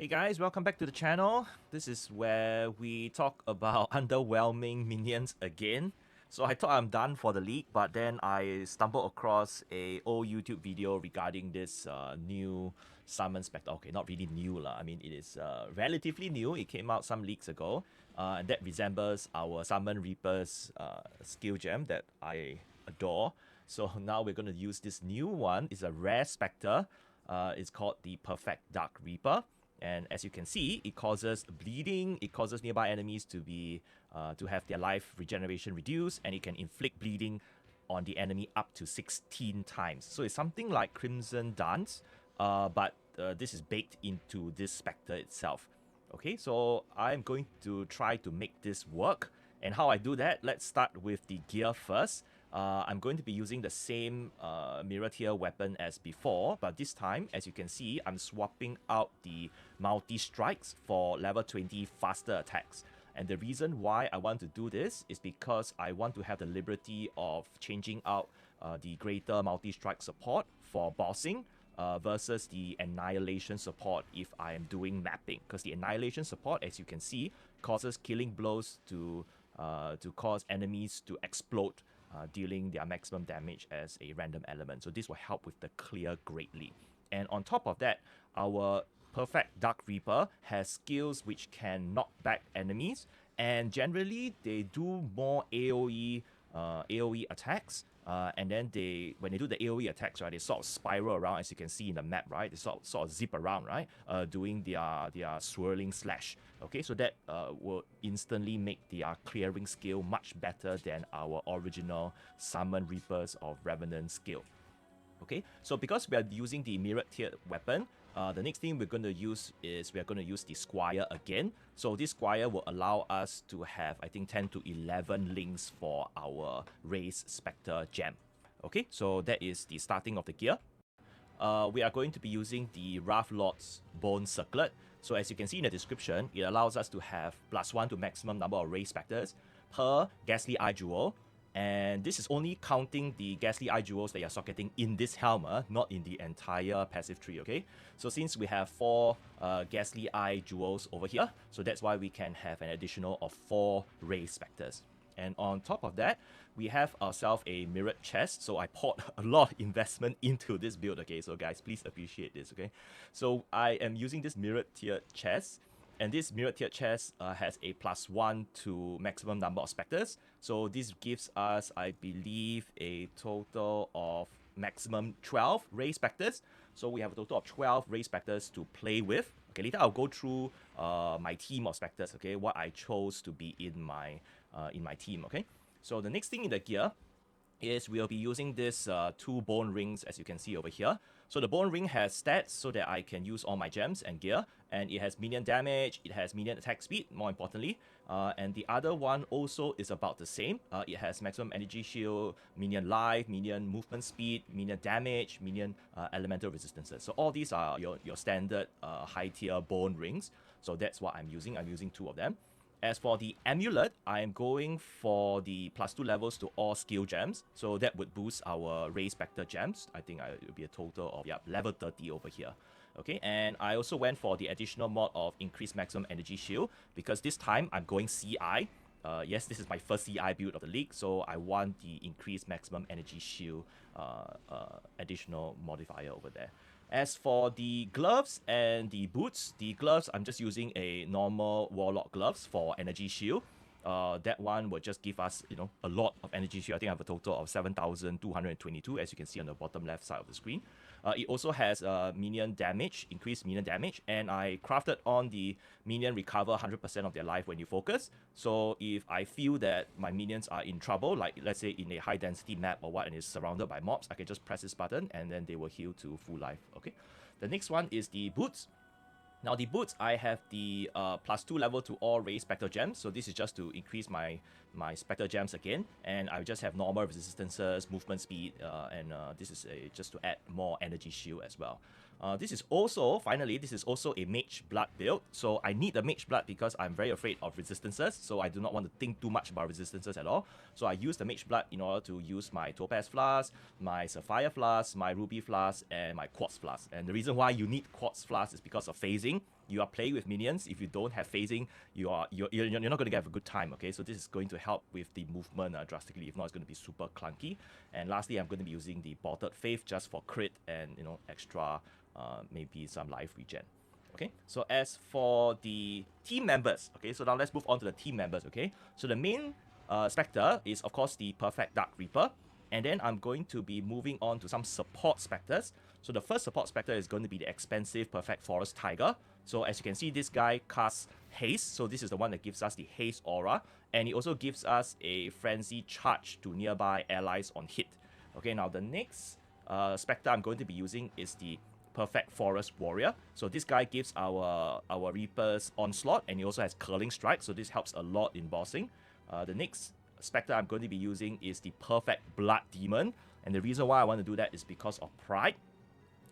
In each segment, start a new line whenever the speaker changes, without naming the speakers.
Hey guys, welcome back to the channel. This is where we talk about underwhelming minions again. So I thought I'm done for the league, but then I stumbled across a old YouTube video regarding this new summon Spectre. Okay, not really new lah. I mean, it is relatively new. It came out some leagues ago, and that resembles our Summon Reaper's skill gem that I adore. So now we're going to use this new one. It's a rare Spectre. It's called the Perfect Dark Reaper. And as you can see, it causes bleeding, it causes nearby enemies to be to have their life regeneration reduced, and it can inflict bleeding on the enemy up to 16 times. So it's something like Crimson Dance, but this is baked into this Spectre itself. Okay, so I'm going to try to make this work. And how I do that, let's start with the gear first. I'm going to be using the same mirror tier weapon as before, but this time, as you can see, I'm swapping out the multi-strikes for level 20 faster attacks. And the reason why I want to do this is because I want to have the liberty of changing out the greater multi-strike support for bossing versus the annihilation support if I am doing mapping. Because the annihilation support, as you can see, causes killing blows to cause enemies to explode, dealing their maximum damage as a random element. So this will help with the clear greatly. And on top of that, our Perfect Dark Reaper has skills which can knock back enemies, and generally they do more AoE attacks. And then when they do the AoE attacks, right, they sort of spiral around, as you can see in the map, right? They sort of zip around, right? Doing their swirling slash. Okay, so that will instantly make their clearing skill much better than our original Summon Reapers of Revenant skill. Okay, so because we are using the mirrored tiered weapon, the next thing we're going to use is we're going to use the Squire again. So this Squire will allow us to have, I think, 10 to 11 links for our Race Spectre gem. Okay, so that is the starting of the gear. We are going to be using the Wrath Lord's Bone Circlet. So as you can see in the description, it allows us to have +1 to maximum number of Race Spectres per Ghastly Eye Jewel. And this is only counting the Ghastly Eye Jewels that you're socketing in this helmet, not in the entire passive tree, okay? So since we have 4 Ghastly Eye Jewels over here, so that's why we can have an additional of 4 Race Spectres. And on top of that, we have ourselves a mirrored chest. So I poured a lot of investment into this build, okay? So guys, please appreciate this, okay? So I am using this mirrored tiered chest. And this mirror tiered chest has a +1 to maximum number of Spectres. So this gives us, I believe, a total of maximum 12 Race Spectres. So we have a total of 12 Race Spectres to play with. Okay, later I'll go through my team of Spectres, okay, what I chose to be in my team, okay. So the next thing in the gear is we'll be using this 2 bone rings, as you can see over here. So the bone ring has stats so that I can use all my gems and gear, and it has minion damage, it has minion attack speed, more importantly, and the other one also is about the same. It has maximum energy shield, minion life, minion movement speed, minion damage, minion elemental resistances. So all these are your standard high tier bone rings. So that's what I'm using. I'm using 2 of them. As for the amulet, I'm going for the +2 levels to all skill gems. So that would boost our Race Spectre gems. I think it will be a total of level 30 over here. Okay, and I also went for the additional mod of increased maximum energy shield, because this time I'm going CI. Yes, this is my first CI build of the league, so I want the increased maximum energy shield additional modifier over there. As for the gloves and the boots, the gloves, I'm just using a normal Warlock gloves for energy shield. That one will just give us, a lot of energy shield. I think I have a total of 7,222, as you can see on the bottom left side of the screen. It also has minion damage, increased minion damage, and I crafted on the minion recover 100% of their life when you focus. So if I feel that my minions are in trouble, like let's say in a high density map or what, and is surrounded by mobs, I can just press this button and then they will heal to full life. Okay. The next one is the boots. Now the boots, I have the +2 level to all Race Spectre gems. So this is just to increase my Spectre gems again. And I just have normal resistances, movement speed, and this is just to add more energy shield as well. This is also, finally, this is also a Mage Blood build. So I need the Mage Blood because I'm very afraid of resistances. So I do not want to think too much about resistances at all. So I use the Mage Blood in order to use my Topaz Flask, my Sapphire Flask, my Ruby Flask, and my Quartz Flask. And the reason why you need Quartz Flask is because of phasing. you are playing with minions, if you don't have phasing, you're not going to have a good time, okay? So this is going to help with the movement drastically. If not, it's going to be super clunky. And lastly, I'm going to be using the Bolted Faith just for crit and, you know, extra maybe some life regen. Okay, so as for the team members, okay, so now let's move on to the team members, okay? So the main Spectre is, of course, the Perfect Dark Reaper. And then I'm going to be moving on to some support Spectres. So the first support Spectre is going to be the expensive Perfect Forest Tiger. So as you can see, this guy casts Haste. So this is the one that gives us the Haste aura. And it also gives us a Frenzy charge to nearby allies on hit. Okay, now the next Spectre I'm going to be using is the Perfect Forest Warrior. So this guy gives our Reapers Onslaught, and he also has Curling Strike, so this helps a lot in bossing. The next Spectre I'm going to be using is the Perfect Blood Demon, and the reason why I want to do that is because of Pride.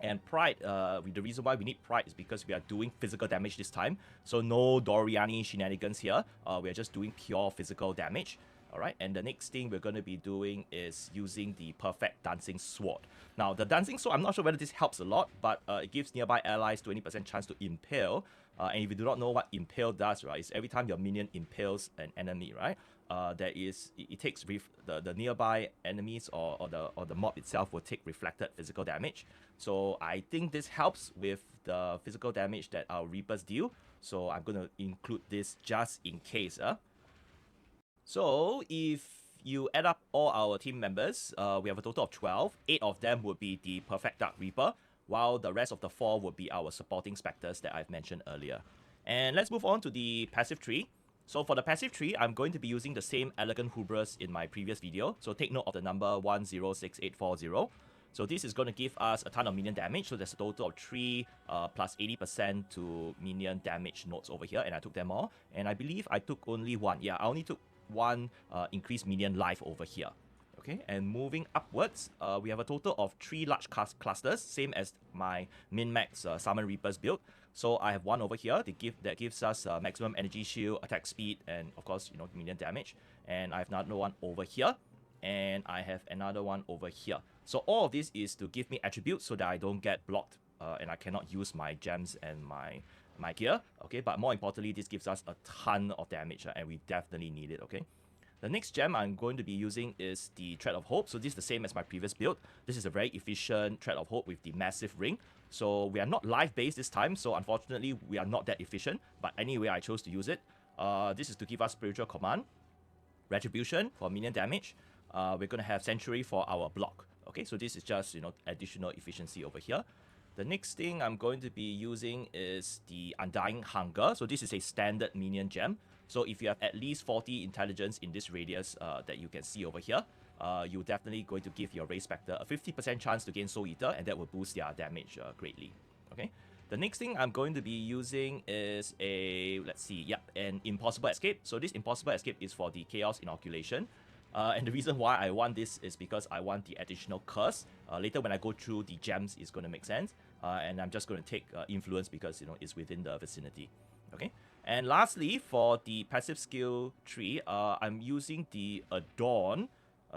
And Pride, the reason why we need Pride is because we are doing physical damage this time, so no Doriani shenanigans here. We are just doing pure physical damage. Alright, and the next thing we're going to be doing is using the Perfect Dancing Sword. Now, the Dancing Sword, I'm not sure whether this helps a lot, but it gives nearby allies 20% chance to impale. And if you do not know what impale does, right, it's every time your minion impales an enemy, right, it takes the nearby enemies or the mob itself will take reflected physical damage. So I think this helps with the physical damage that our Reapers deal. So I'm going to include this just in case. So if you add up all our team members, we have a total of 12. 8 of them would be the Perfect Dark Reaper, while the rest of the 4 would be our supporting Spectres that I've mentioned earlier. And let's move on to the passive tree. So for the passive tree, I'm going to be using the same Elegant Hubris in my previous video. So take note of the number 106840. So this is going to give us a ton of minion damage. So there's a total of 3 plus 80% to minion damage nodes over here. And I took them all. And I believe I took only one. Yeah, I only took one increased minion life over here. Okay, and moving upwards, we have a total of 3 large clusters, same as my min-max Summon Reapers build. So I have one over here that gives us maximum energy shield, attack speed, and of course, you know, minion damage. And I have another one over here, and I have another one over here. So all of this is to give me attributes so that I don't get blocked and I cannot use my gems and my gear. Okay, but more importantly, this gives us a ton of damage, and we definitely need it. Okay. The next gem I'm going to be using is the Thread of Hope. So this is the same as my previous build. This is a very efficient Thread of Hope with the massive ring. So we are not life-based this time, so unfortunately we are not that efficient. But anyway, I chose to use it. This is to give us Spiritual Command, Retribution for minion damage. We're going to have Sanctuary for our block. Okay, so this is just, you know, additional efficiency over here. The next thing I'm going to be using is the Undying Hunger. So this is a standard minion gem. So if you have at least 40 intelligence in this radius that you can see over here, you're definitely going to give your Ray Spectre a 50% chance to gain Soul Eater, and that will boost their damage greatly. Okay. The next thing I'm going to be using is an Impossible Escape. So this Impossible Escape is for the Chaos Inoculation. And the reason why I want this is because I want the additional curse. Later when I go through the gems, it's going to make sense. And I'm just going to take influence because, you know, it's within the vicinity. Okay. And lastly, for the passive skill tree, I'm using the Adorn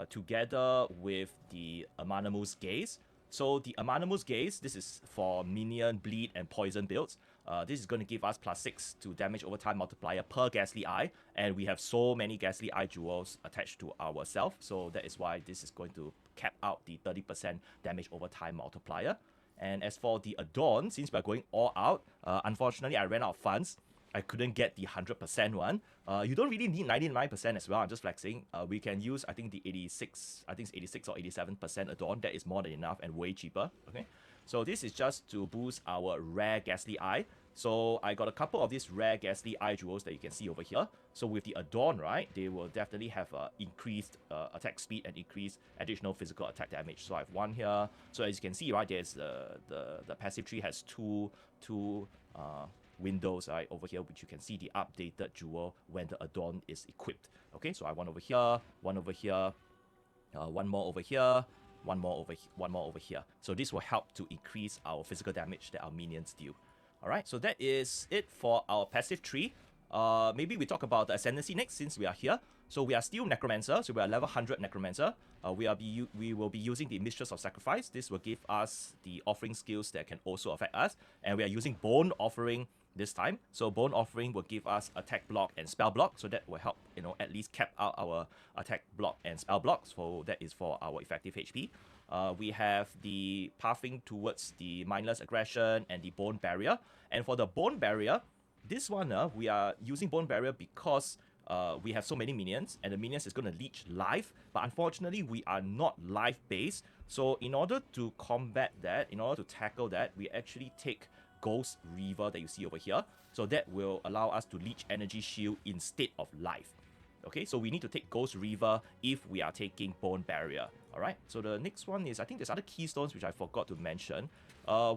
together with the Amanamu's Gaze. So the Amanamu's Gaze, this is for minion, bleed, and poison builds. This is going to give us +6 to damage over time multiplier per Ghastly Eye. And we have so many Ghastly Eye jewels attached to ourselves. So that is why this is going to cap out the 30% damage over time multiplier. And as for the Adorn, since we're going all out, unfortunately I ran out of funds. I couldn't get the 100% one. You don't really need 99% as well. I'm just flexing. We can use, I think, the 86, I think it's 86 or 87% Adorn. That is more than enough and way cheaper. Okay, so this is just to boost our rare Ghastly Eye. So I got a couple of these rare Ghastly Eye jewels that you can see over here. So with the Adorn, right, they will definitely have increased attack speed and increased additional physical attack damage. So I have one here. So as you can see, right, there's the passive tree has two windows right over here, which you can see the updated jewel when the Adorn is equipped. Okay, so I have one over here, one over here, one more over here, one more over here. So this will help to increase our physical damage that our minions deal. Alright, so that is it for our passive tree. Maybe we talk about the Ascendancy next, since we are here. So we are still Necromancer, so we are level 100 Necromancer. We will be using the Mistress of Sacrifice. This will give us the offering skills that can also affect us. And we are using Bone Offering this time. So Bone Offering will give us attack block and spell block. So that will help, at least cap out our attack block and spell blocks. So that is for our effective HP. We have the Pathing towards the Mindless Aggression and the Bone Barrier. And for the Bone Barrier, this one, we are using Bone Barrier because we have so many minions, and the minions is going to leech life, but unfortunately we are not life based. So in order to combat that, in order to tackle that, we actually take Ghost Reaver that you see over here. So that will allow us to leech energy shield instead of life. Okay, so we need to take Ghost Reaver if we are taking Bone Barrier. Alright, so the next one is, I think there's other keystones which I forgot to mention.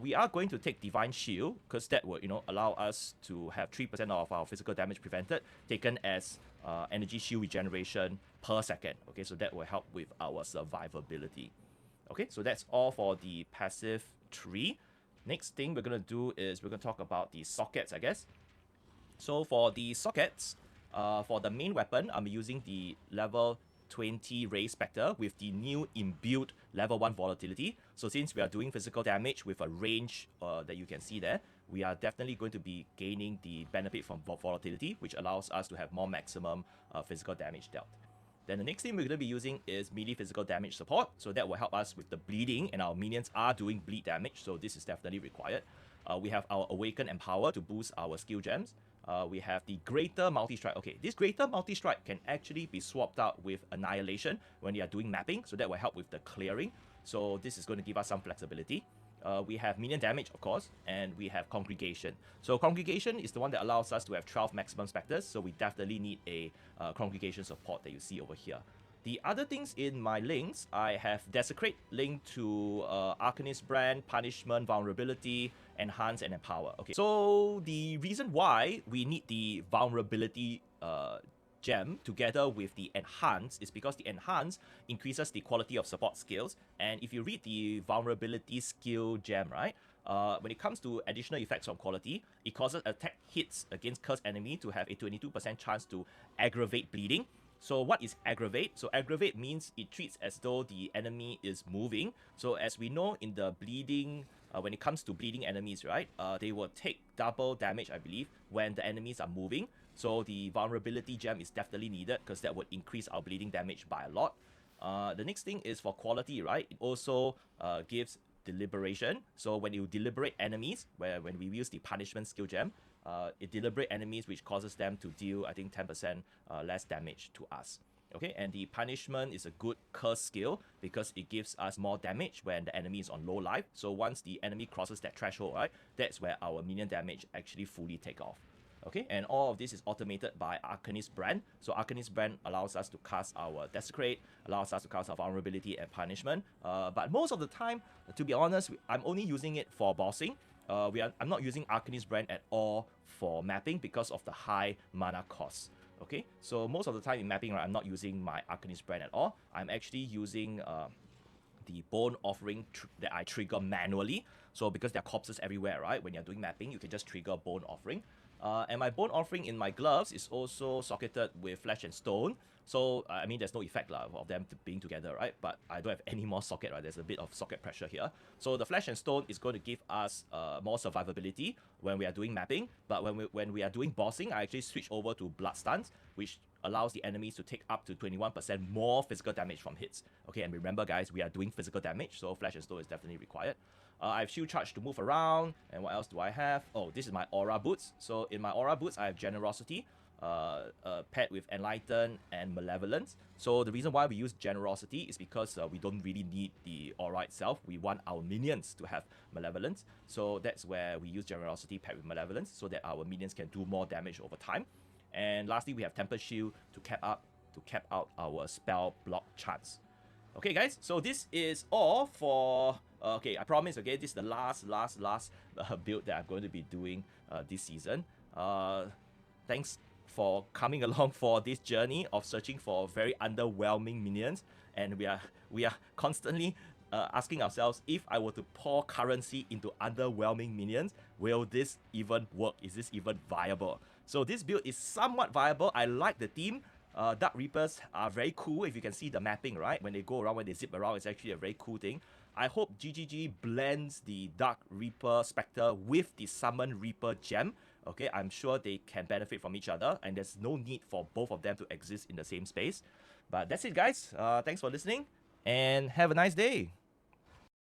We are going to take Divine Shield, because that will, allow us to have 3% of our physical damage prevented, taken as energy shield regeneration per second. Okay, so that will help with our survivability. Okay, so that's all for the passive tree. Next thing we're going to do is we're going to talk about the sockets, I guess. So for the sockets, for the main weapon, I'm using the level 20 Ray Spectre with the new inbuilt level 1 volatility. So since we are doing physical damage with a range that you can see there, we are definitely going to be gaining the benefit from volatility, which allows us to have more maximum physical damage dealt. Then the next thing we're going to be using is melee physical damage support. So that will help us with the bleeding, and our minions are doing bleed damage, so this is definitely required. We have our Awaken and Power to boost our skill gems. We have the Greater Multi-Strike. Okay, this Greater Multi-Strike can actually be swapped out with Annihilation when you are doing mapping, so that will help with the clearing. So this is going to give us some flexibility. We have minion damage, of course, and we have Congregation. So Congregation is the one that allows us to have 12 maximum Spectres, so we definitely need a Congregation support that you see over here. The other things in my links, I have Desecrate linked to Arcanist Brand, Punishment, Vulnerability, Enhance, and Empower. Okay, so the reason why we need the Vulnerability gem together with the Enhance is because the Enhance increases the quality of support skills, and if you read the Vulnerability skill gem, right, when it comes to additional effects from quality, it causes attack hits against cursed enemy to have a 22% chance to aggravate bleeding. So what is aggravate? So aggravate means it treats as though the enemy is moving. So as we know in the bleeding, when it comes to bleeding enemies, right, they will take double damage, I believe, when the enemies are moving. So the vulnerability gem is definitely needed because that would increase our bleeding damage by a lot. The next thing is for quality, right? It also gives deliberation. So when you deliberate enemies, when we use the punishment skill gem, it deliberate enemies, which causes them to deal, I think, 10% less damage to us. Okay, and the punishment is a good curse skill because it gives us more damage when the enemy is on low life. So once the enemy crosses that threshold, right, that's where our minion damage actually fully take off. Okay, and all of this is automated by Arcanist Brand. So Arcanist Brand allows us to cast our Desecrate, allows us to cast our Vulnerability and Punishment. But most of the time, to be honest, I'm only using it for bossing. I'm not using Arcanist Brand at all for mapping because of the high mana cost. Okay, so most of the time in mapping, right, I'm not using my Arcanist Brand at all. I'm actually using the Bone Offering that I trigger manually. So because there are corpses everywhere, right, when you're doing mapping, you can just trigger Bone Offering. And my Bone Offering in my gloves is also socketed with Flesh and Stone. So, I mean, there's no effect of them being together, right? But I don't have any more socket, right? There's a bit of socket pressure here. So the Flesh and Stone is going to give us more survivability when we are doing mapping. But when we are doing bossing, I actually switch over to Blood Stuns, which allows the enemies to take up to 21% more physical damage from hits. Okay, and remember, guys, we are doing physical damage, so Flesh and Stone is definitely required. I have Shield Charge to move around, and what else do I have? Oh, this is my Aura Boots. So in my Aura Boots, I have Generosity, paired with Enlighten and Malevolence. So the reason why we use Generosity is because we don't really need the Aura itself. We want our minions to have Malevolence. So that's where we use Generosity paired with Malevolence so that our minions can do more damage over time. And lastly, we have Temper Shield to cap out our spell block chance. Okay, guys, so this is all for... okay, I promise, okay, this is the last build that I'm going to be doing this season. Thanks for coming along for this journey of searching for very underwhelming minions, and we are constantly asking ourselves, if I were to pour currency into underwhelming minions, will this even work? Is this even viable? So this build is somewhat viable. I like the theme. Dark Reapers are very cool. If you can see the mapping, right? When they go around, when they zip around, it's actually a very cool thing. I hope GGG blends the Dark Reaper Spectre with the Summon Reaper gem. Okay, I'm sure they can benefit from each other, and there's no need for both of them to exist in the same space. But that's it, guys. Thanks for listening, and have a nice day.